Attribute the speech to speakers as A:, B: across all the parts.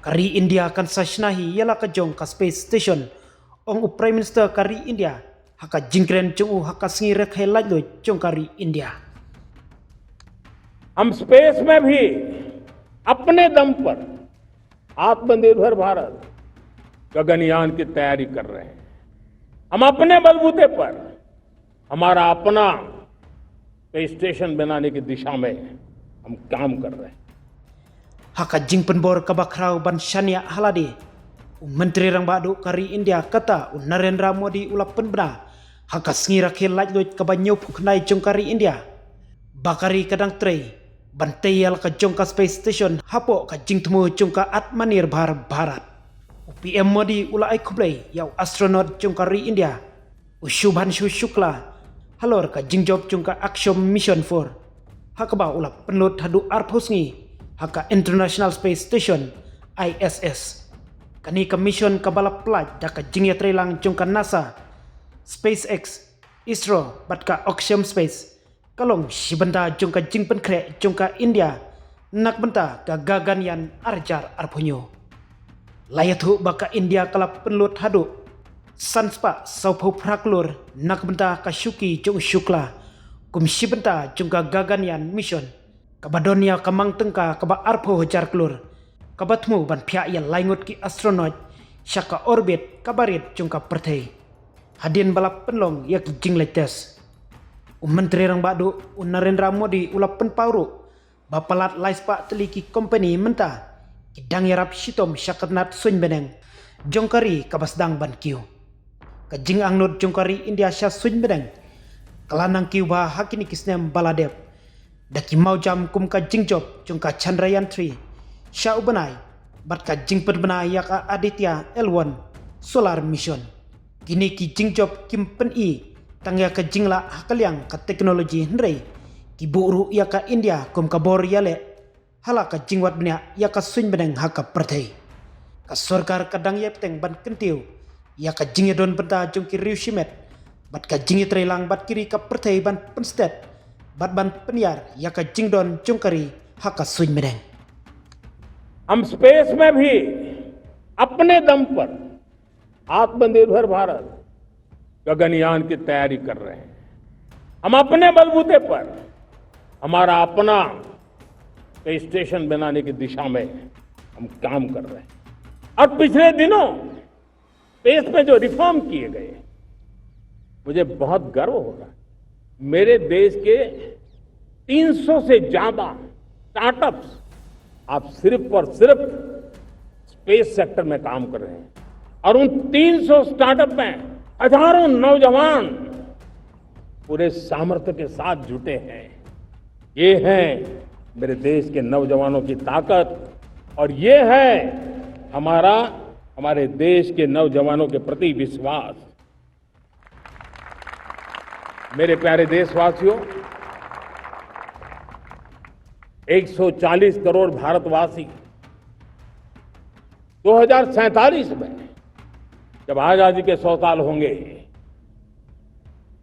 A: Kari India kan sashnahi yala ka jong ka space station ong Prime Minister kari India haka jingkren chung haka singi rekhe lajlo jong kari India.
B: हम space में भी अपने दम पर आत्मनिर्भर भारत गगनयान की तैयारी कर रहे हैं। हम अपने बलबूते पर हमारा अपना स्पेस स्टेशन बनाने की दिशा में हम काम कर रहे हैं।
A: Haka jingpen bor kabakrau ban shania halade Menteri Rang Badu kari India kata Narendra Modi ulapan bena haka singi rakhe lajlo kabanyo puknai jong kari India bakari kadang trei bantayal ka jong ka space station hapo ka jingtemu jong ka Atmanirbhar Bharat. PM Modi ulai kublai yau astronaut jong kari India Shubhanshu Shukla halor ka jingjob jong ka Axiom Mission 4 hakaba ulap penlut hadu arphusngi haka International Space Station ISS kani ka mission ka balap plaj da ka jingya trelang jong ka NASA SpaceX ISRO bat ka Axiom Space kalong shibanda jong ka jingpen kre jong ka India nak benta ka gaganyan arjar arpunyo layathu baka India kalap penlut hadu sanspa saupo praklur nak benta ka Shuki jong Shukla kum shibenta jong ka gaganyan mission kabadonia kamang tengka kaba arpo jar klur kabatmu ban pia ya laingut ki astronaut syaka orbit kabarit jungka perthei hadin balap penlong ya ki jing letes Menteri Rang Badu Narendra Modi ulap penpauru bapalat laispa teliki company menta kidang yarap shitom syakatnat sun beneng jongkari kabasdang ban kiu kajing angnut jongkari India sya sun beneng kalanang kiu ba hakini kisnem baladep daki mau jam kum ka jingjob jong ka Chandrayaan 3 sya ubanai bat ka jingpet benai ya ka Aditya L1 solar mission kini ki jingjob kim pen i tang ya ka jingla hakaliang ka teknologi hnrei ki buru ya ka India kum ka bor yale hala ka jingwat benya ya ka sun beneng haka perthei ka sarkar kadang yep teng ban kentiu ya ka jingye don benta jong ki riushimet bat ka jingye trelang bat kiri ka perthei ban penstet bat ban penyar ya ka jingdon jongkari haka सुन मेरें
B: हम space में भी अपने दम पर आत्मनिर्भर भारत गगनयान की तैयारी कर रहे हैं। हम अपने बलबूते पर हमारा अपना स्पेस स्टेशन बनाने की दिशा में हम काम कर रहे हैं। और पिछले दिनों स्पेस में जो रिफॉर्म किए गए मुझे बहुत गर्व हो रहा है। मेरे देश के 300 से ज्यादा स्टार्टअप्स आप सिर्फ और सिर्फ स्पेस सेक्टर में काम कर रहे हैं और उन 300 स्टार्टअप में हजारों नौजवान पूरे सामर्थ्य के साथ जुटे हैं। ये है मेरे देश के नौजवानों की ताकत और ये है हमारे देश के नौजवानों के प्रति विश्वास। मेरे प्यारे देशवासियों, 140 करोड़ भारतवासी 2047 में जब आजादी के 100 साल होंगे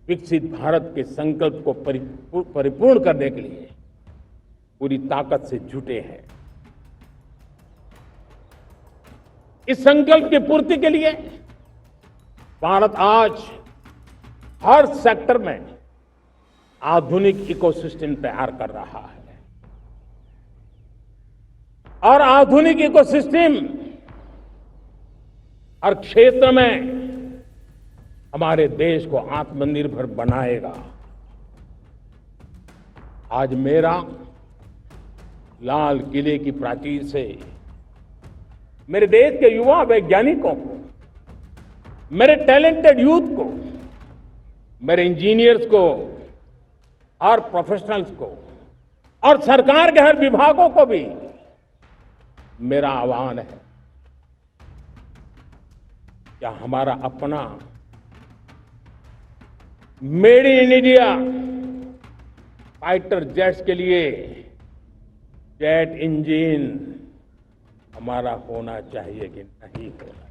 B: विकसित भारत के संकल्प को परिपूर्ण करने के लिए पूरी ताकत से जुटे हैं। इस संकल्प की पूर्ति के लिए भारत आज हर सेक्टर में आधुनिक इकोसिस्टम तैयार कर रहा है और आधुनिक इकोसिस्टम हर क्षेत्र में हमारे देश को आत्मनिर्भर बनाएगा। आज मेरा लाल किले की प्राचीर से मेरे देश के युवा वैज्ञानिकों को, मेरे टैलेंटेड यूथ को, मेरे इंजीनियर्स को और प्रोफेशनल्स को और सरकार के हर विभागों को भी मेरा आह्वान है क्या हमारा अपना made in India fighter jets के लिए जेट इंजन हमारा होना चाहिए कि नहीं होना।